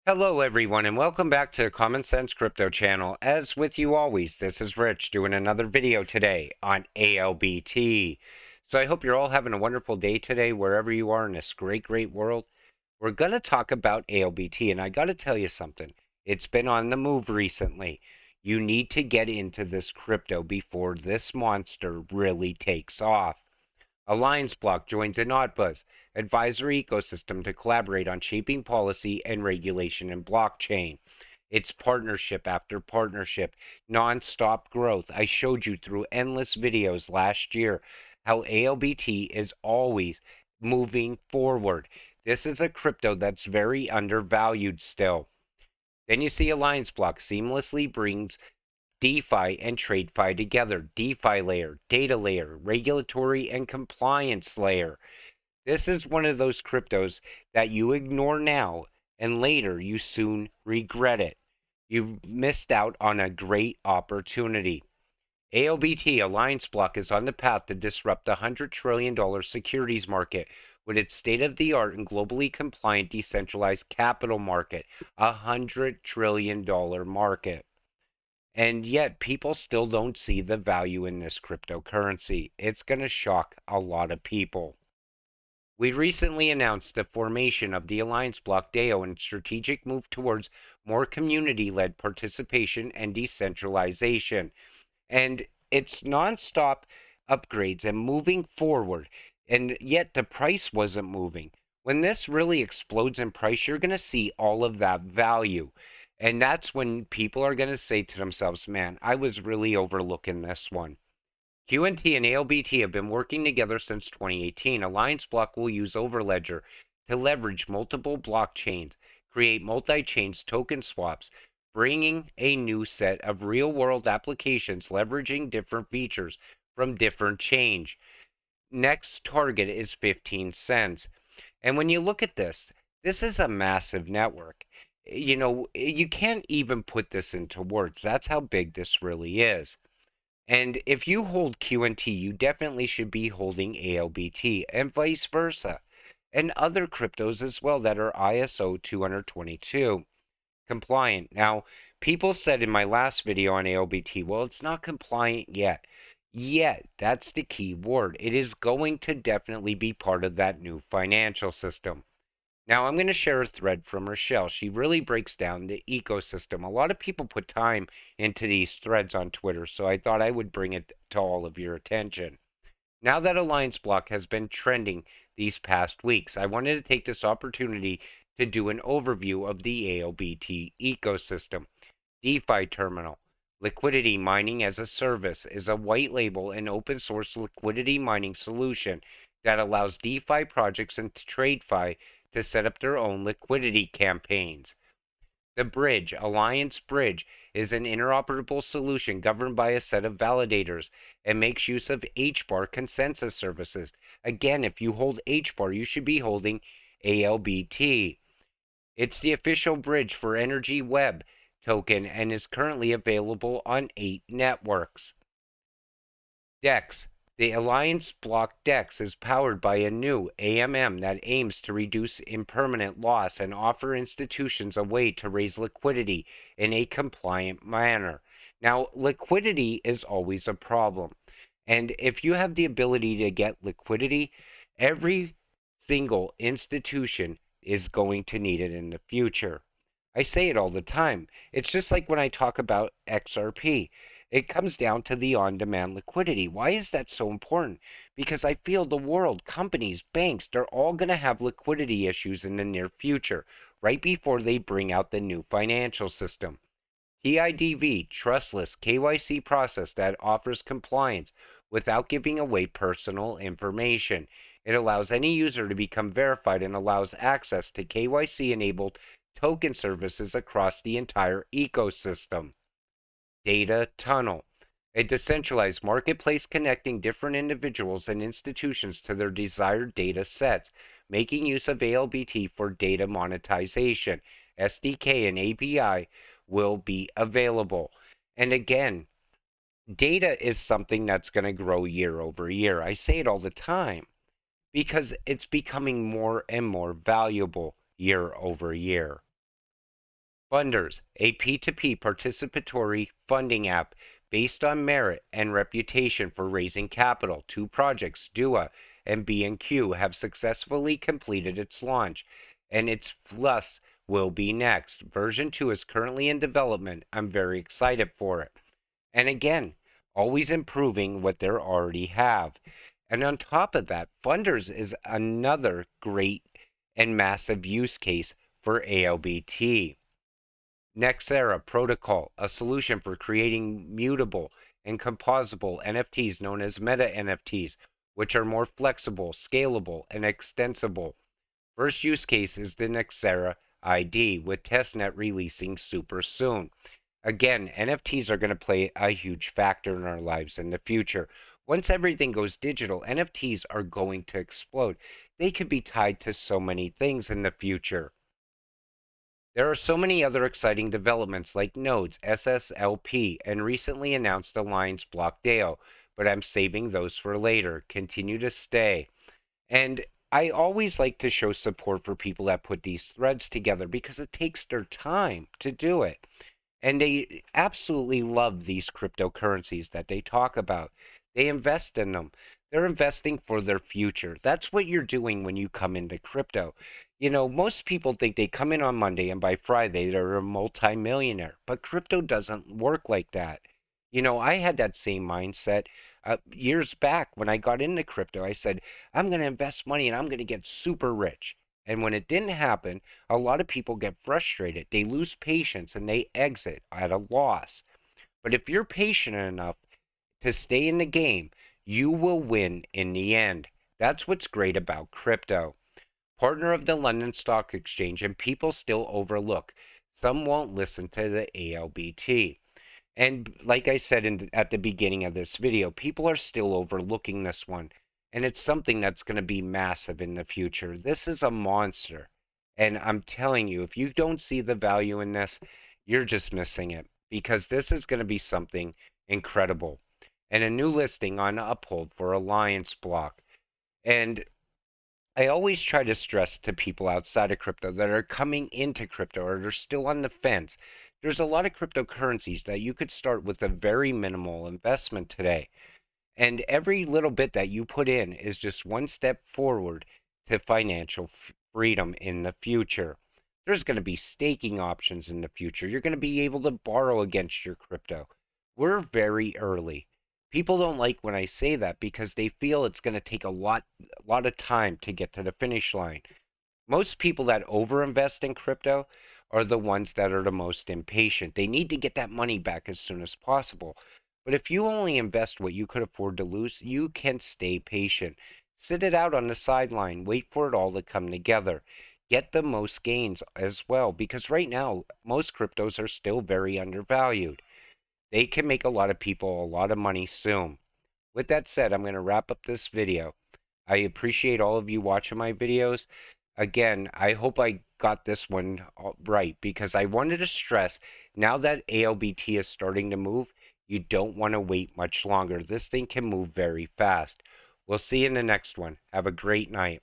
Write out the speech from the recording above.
Hello, everyone, and welcome back to the Common Sense Crypto channel. As with you always, this is Rich doing another video today on ALBT. So I hope you're all having a wonderful day today, wherever you are in this great world. We're going to talk about ALBT, and I got to tell you something. It's been on the move recently. You need to get into this crypto before this monster really takes off. Allianceblock joins an Oddbuzz advisory ecosystem to collaborate on shaping policy and regulation in blockchain. It's partnership after partnership, non-stop growth. I showed you through endless videos last year how ALBT is always moving forward. This is a crypto that's very undervalued still. Then you see Allianceblock seamlessly brings DeFi and TradeFi together. DeFi layer, data layer, regulatory and compliance layer. This is one of those cryptos that you ignore now and later you soon regret it. You missed out on a great opportunity. ALBT Allianceblock is on the path to disrupt the $100 trillion securities market with its state-of-the-art and globally compliant decentralized capital market, a $100 trillion market. And yet, people still don't see the value in this cryptocurrency. It's going to shock a lot of people. We recently announced the formation of the Allianceblock DAO and strategic move towards more community led participation and decentralization. And it's nonstop upgrades and moving forward. And yet, the price wasn't moving. When this really explodes in price, you're going to see all of that value. And that's when people are going to say to themselves, man, I was really overlooking this one. QNT and ALBT have been working together since 2018. Allianceblock will use Overledger to leverage multiple blockchains, create multi-chain token swaps, bringing a new set of real-world applications leveraging different features from different chains. Next target is 15 cents. And when you look at this, this is a massive network. You know, you can't even put this into words. That's how big this really is. And if you hold QNT, you definitely should be holding ALBT and vice versa. And other cryptos as well that are ISO 222 compliant. Now, people said in my last video on ALBT, well, it's not compliant yet. Yet, that's the key word. It is going to definitely be part of that new financial system. Now, I'm going to share a thread from Rochelle. She really breaks down the ecosystem. A lot of people put time into these threads on Twitter, so I thought I would bring it to all of your attention. Now that Allianceblock has been trending these past weeks, I wanted to take this opportunity to do an overview of the ALBT ecosystem. DeFi Terminal. Liquidity Mining as a Service is a white label and open source liquidity mining solution that allows DeFi projects and TradeFi to set up their own liquidity campaigns. The Bridge, Alliance Bridge, is an interoperable solution governed by a set of validators and makes use of HBAR consensus services. Again, if you hold HBAR, you should be holding ALBT. It's the official bridge for Energy Web token and is currently available on 8 networks. DEX. The Allianceblock DEX is powered by a new AMM that aims to reduce impermanent loss and offer institutions a way to raise liquidity in a compliant manner. Now, liquidity is always a problem. And if you have the ability to get liquidity, every single institution is going to need it in the future. I say it all the time. It's just like when I talk about XRP. It comes down to the on demand liquidity. Why is that so important? Because I feel the world, companies, banks, they're all going to have liquidity issues in the near future, right before they bring out the new financial system. TIDV, Trustless KYC process that offers compliance without giving away personal information. It allows any user to become verified and allows access to KYC enabled token services across the entire ecosystem. Data Tunnel, a decentralized marketplace connecting different individuals and institutions to their desired data sets, making use of ALBT for data monetization. SDK and API will be available. And again, data is something that's going to grow year over year. I say it all the time because it's becoming more and more valuable year over year. Funders, a P2P participatory funding app based on merit and reputation for raising capital. Two projects, Dua and B&Q, have successfully completed its launch, and its Plus will be next. Version 2 is currently in development. I'm very excited for it. And again, always improving what they already have. And on top of that, Funders is another great and massive use case for ALBT. Nexera Protocol, a solution for creating mutable and composable NFTs known as MetaNFTs, which are more flexible, scalable, and extensible. First use case is the Nexera ID, with testnet releasing super soon. Again, NFTs are going to play a huge factor in our lives in the future. Once everything goes digital, NFTs are going to explode. They could be tied to so many things in the future. There are so many other exciting developments like nodes, SSLP, and recently announced Allianceblock DAO, but I'm saving those for later. Continue to stay. And I always like to show support for people that put these threads together because it takes their time to do it. And they absolutely love these cryptocurrencies that they talk about. They invest in them. They're investing for their future. That's what you're doing when you come into crypto. You know, most people think they come in on Monday and by Friday they're a multimillionaire, but crypto doesn't work like that. You know, I had that same mindset years back when I got into crypto. I said, I'm going to invest money and I'm going to get super rich. And when it didn't happen, a lot of people get frustrated. They lose patience and they exit at a loss. But if you're patient enough to stay in the game, you will win in the end. That's what's great about crypto. Partner of the London Stock Exchange, and people still overlook. Some won't listen to the ALBT. And like I said at the beginning of this video, people are still overlooking this one. And it's something that's going to be massive in the future. This is a monster. And I'm telling you, if you don't see the value in this, you're just missing it. Because this is going to be something incredible. And a new listing on Uphold for Allianceblock. And I always try to stress to people outside of crypto that are coming into crypto or they're still on the fence. There's a lot of cryptocurrencies that you could start with a very minimal investment today. And every little bit that you put in is just one step forward to financial freedom in the future. There's going to be staking options in the future. You're going to be able to borrow against your crypto. We're very early. People don't like when I say that because they feel it's going to take a lot of time to get to the finish line. Most people that overinvest in crypto are the ones that are the most impatient. They need to get that money back as soon as possible. But if you only invest what you could afford to lose, you can stay patient. Sit it out on the sideline. Wait for it all to come together. Get the most gains as well, because right now, most cryptos are still very undervalued. They can make a lot of people a lot of money soon. With that said, I'm going to wrap up this video. I appreciate all of you watching my videos. Again, I hope I got this one right because I wanted to stress, now that ALBT is starting to move, you don't want to wait much longer. This thing can move very fast. We'll see you in the next one. Have a great night.